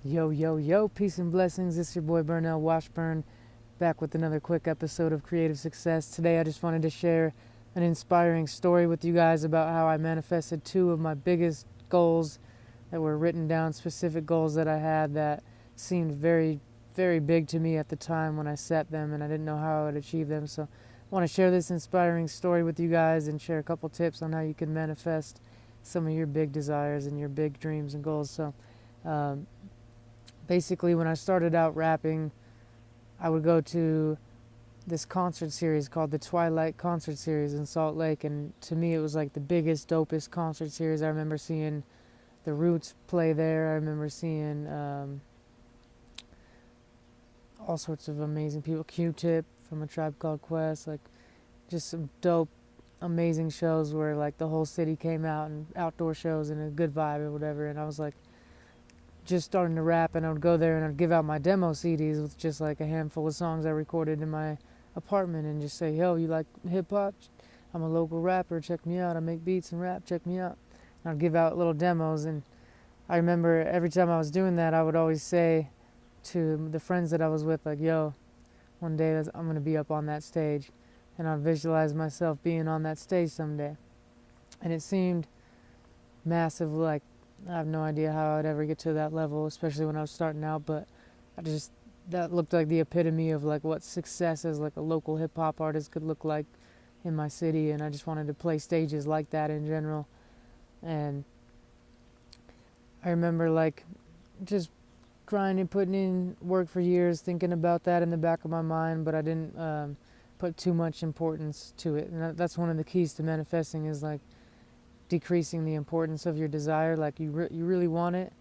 Yo, yo, yo, peace and blessings. It's your boy Burnell Washburn, back with another quick episode of Creative Success. Today I just wanted to share an inspiring story with you guys about how I manifested two of my biggest goals that were written down, specific goals that I had that seemed very, very big to me at the time when I set them, and I didn't know how I would achieve them. So I want to share this inspiring story with you guys and share a couple tips on how you can manifest some of your big desires and your big dreams and goals. Um, Basically, when I started out rapping, I would go to this concert series called the Twilight Concert Series in Salt Lake, and to me it was like the biggest, dopest concert series. I remember seeing the Roots play there. I remember seeing all sorts of amazing people. Q-Tip from A Tribe Called Quest, like just some dope, amazing shows where like the whole city came out, and outdoor shows and a good vibe or whatever. And I was like just starting to rap, and I would go there and I'd give out my demo CDs with just like a handful of songs I recorded in my apartment and just say, yo, you like hip hop? I'm a local rapper, check me out. I make beats and rap, check me out. And I'd give out little demos, and I remember every time I was doing that, I would always say to the friends that I was with, like, yo, one day I'm going to be up on that stage, and I'd visualize myself being on that stage someday. And it seemed massive, like, I have no idea how I'd ever get to that level, especially when I was starting out, but that looked like the epitome of like what success as like a local hip hop artist could look like in my city, and I just wanted to play stages like that in general. And I remember like just grinding, putting in work for years, thinking about that in the back of my mind, but I didn't put too much importance to it. And that's one of the keys to manifesting, is like decreasing the importance of your desire. Like you really want it,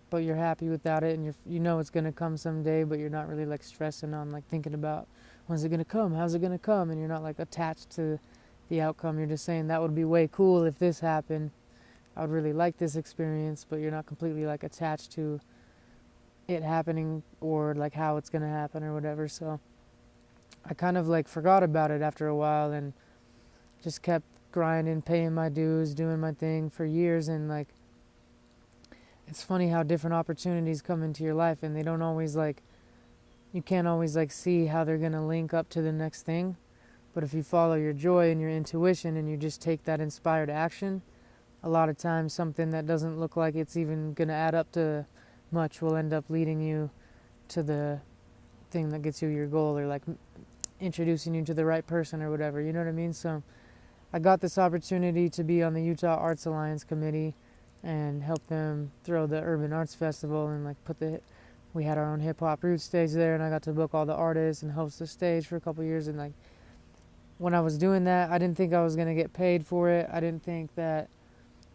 but you're happy without it, and you know it's going to come someday, but you're not really like stressing on like thinking about when's it going to come, how's it going to come, and you're not like attached to the outcome. You're just saying that would be way cool if this happened. I would really like this experience, but you're not completely like attached to it happening or like how it's going to happen or whatever. So I kind of like forgot about it after a while and just kept grinding, paying my dues, doing my thing for years. And like, it's funny how different opportunities come into your life, and they don't always like, you can't always like see how they're going to link up to the next thing. But if you follow your joy and your intuition and you just take that inspired action, a lot of times something that doesn't look like it's even going to add up to much will end up leading you to the thing that gets you your goal, or like introducing you to the right person or whatever, you know what I mean? So I got this opportunity to be on the Utah Arts Alliance committee and help them throw the Urban Arts Festival, and like we had our own hip hop roots stage there, and I got to book all the artists and host the stage for a couple of years. And like, when I was doing that, I didn't think I was going to get paid for it. I didn't think that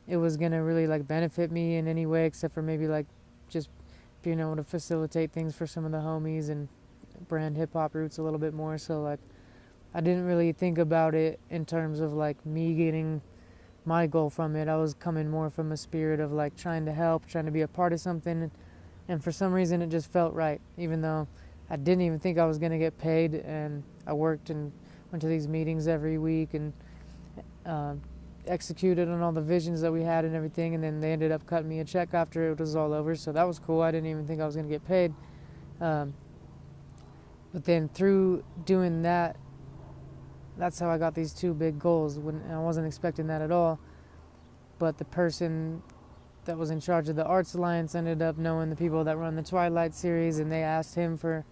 it was going to really like benefit me in any way, except for maybe like just being able to facilitate things for some of the homies and brand hip hop roots a little bit more. So like, I didn't really think about it in terms of like me getting my goal from it. I was coming more from a spirit of like trying to help, trying to be a part of something. And for some reason it just felt right, even though I didn't even think I was going to get paid. And I worked and went to these meetings every week and executed on all the visions that we had and everything. And then they ended up cutting me a check after it was all over. So that was cool. I didn't even think I was going to get paid. But then through doing that, that's how I got these two big goals. I wasn't expecting that at all. But the person that was in charge of the Arts Alliance ended up knowing the people that run the Twilight series, and they asked him for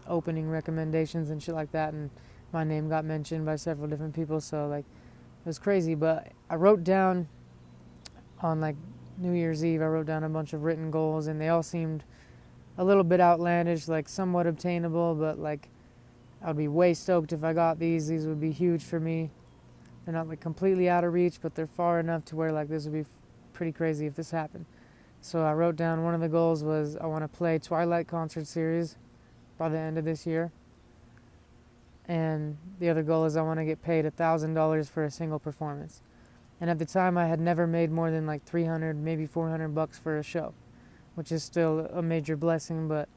opening recommendations and shit like that. And my name got mentioned by several different people. So like, it was crazy. But I wrote down on like New Year's Eve, I wrote down a bunch of written goals, and they all seemed a little bit outlandish, like somewhat obtainable, but like, I would be way stoked if I got these. These would be huge for me. They're not like completely out of reach, but they're far enough to where like this would be pretty crazy if this happened. So I wrote down, one of the goals was I want to play Twilight Concert Series by the end of this year. And the other goal is I want to get paid $1,000 for a single performance. And at the time I had never made more than like 300, maybe $400 for a show, which is still a major blessing, but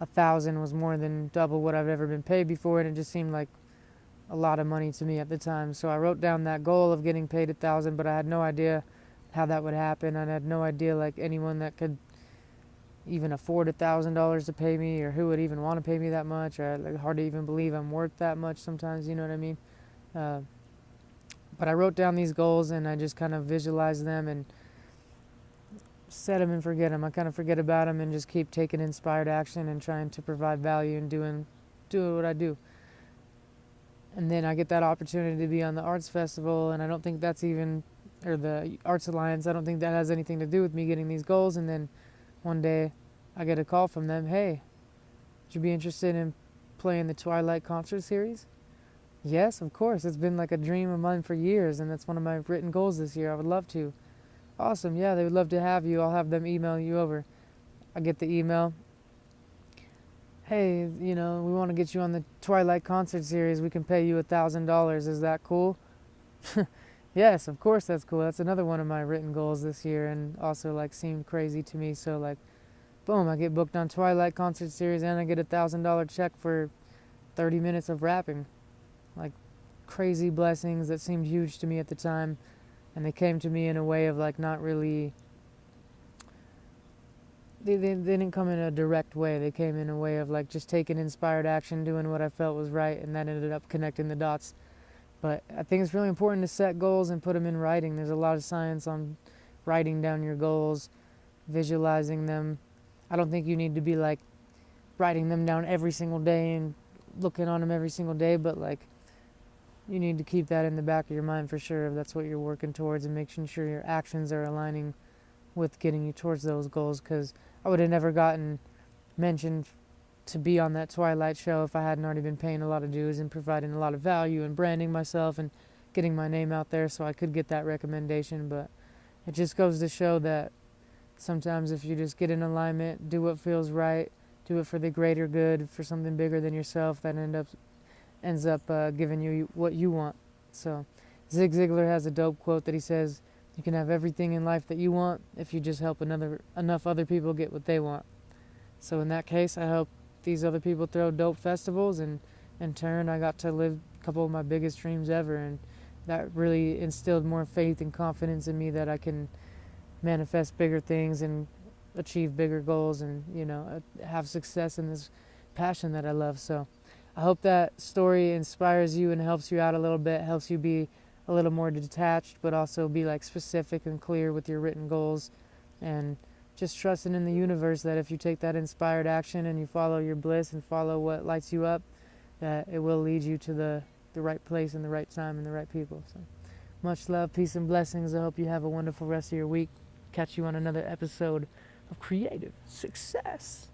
1,000 was more than double what I've ever been paid before, and it just seemed like a lot of money to me at the time. So I wrote down that goal of getting paid 1,000, but I had no idea how that would happen. I had no idea like anyone that could even afford $1,000 to pay me, or who would even want to pay me that much, or like, hard to even believe I'm worth that much sometimes, you know what I mean? Uh, but I wrote down these goals and I just kind of visualized them and set them and forget them. I kind of forget about them and just keep taking inspired action and trying to provide value and doing what I do. And then I get that opportunity to be on the arts festival, and I don't think that's even, or the Arts Alliance, I don't think that has anything to do with me getting these goals. And then one day I get a call from them, hey, would you be interested in playing the Twilight concert series? Yes, of course. It's been like a dream of mine for years, and that's one of my written goals this year. I would love to. Awesome, yeah, they would love to have you. I'll have them email you over. I get the email. Hey, we want to get you on the Twilight concert series. We can pay you $1,000. Is that cool? Yes, of course that's cool. That's another one of my written goals this year, and also like seemed crazy to me. So like, boom, I get booked on Twilight concert series, and I get $1,000 check for 30 minutes of rapping. Like crazy blessings that seemed huge to me at the time, and they came to me in a way of like not really. They didn't come in a direct way. They came in a way of like just taking inspired action, doing what I felt was right, and that ended up connecting the dots. But I think it's really important to set goals and put them in writing. There's a lot of science on writing down your goals, visualizing them. I don't think you need to be like writing them down every single day and looking on them every single day, but like you need to keep that in the back of your mind for sure if that's what you're working towards, and making sure your actions are aligning with getting you towards those goals. Because I would have never gotten mentioned to be on that Twilight show if I hadn't already been paying a lot of dues and providing a lot of value and branding myself and getting my name out there so I could get that recommendation. But it just goes to show that sometimes if you just get in alignment, do what feels right, do it for the greater good, for something bigger than yourself, that ends up giving you what you want. So Zig Ziglar has a dope quote that he says, you can have everything in life that you want if you just help enough other people get what they want. So in that case, I hope these other people throw dope festivals, and in turn I got to live a couple of my biggest dreams ever, and that really instilled more faith and confidence in me that I can manifest bigger things and achieve bigger goals, and have success in this passion that I love. So I hope that story inspires you and helps you out a little bit, helps you be a little more detached, but also be like specific and clear with your written goals, and just trusting in the universe that if you take that inspired action and you follow your bliss and follow what lights you up, that it will lead you to the right place and the right time and the right people. So much love, peace, and blessings. I hope you have a wonderful rest of your week. Catch you on another episode of Creative Success.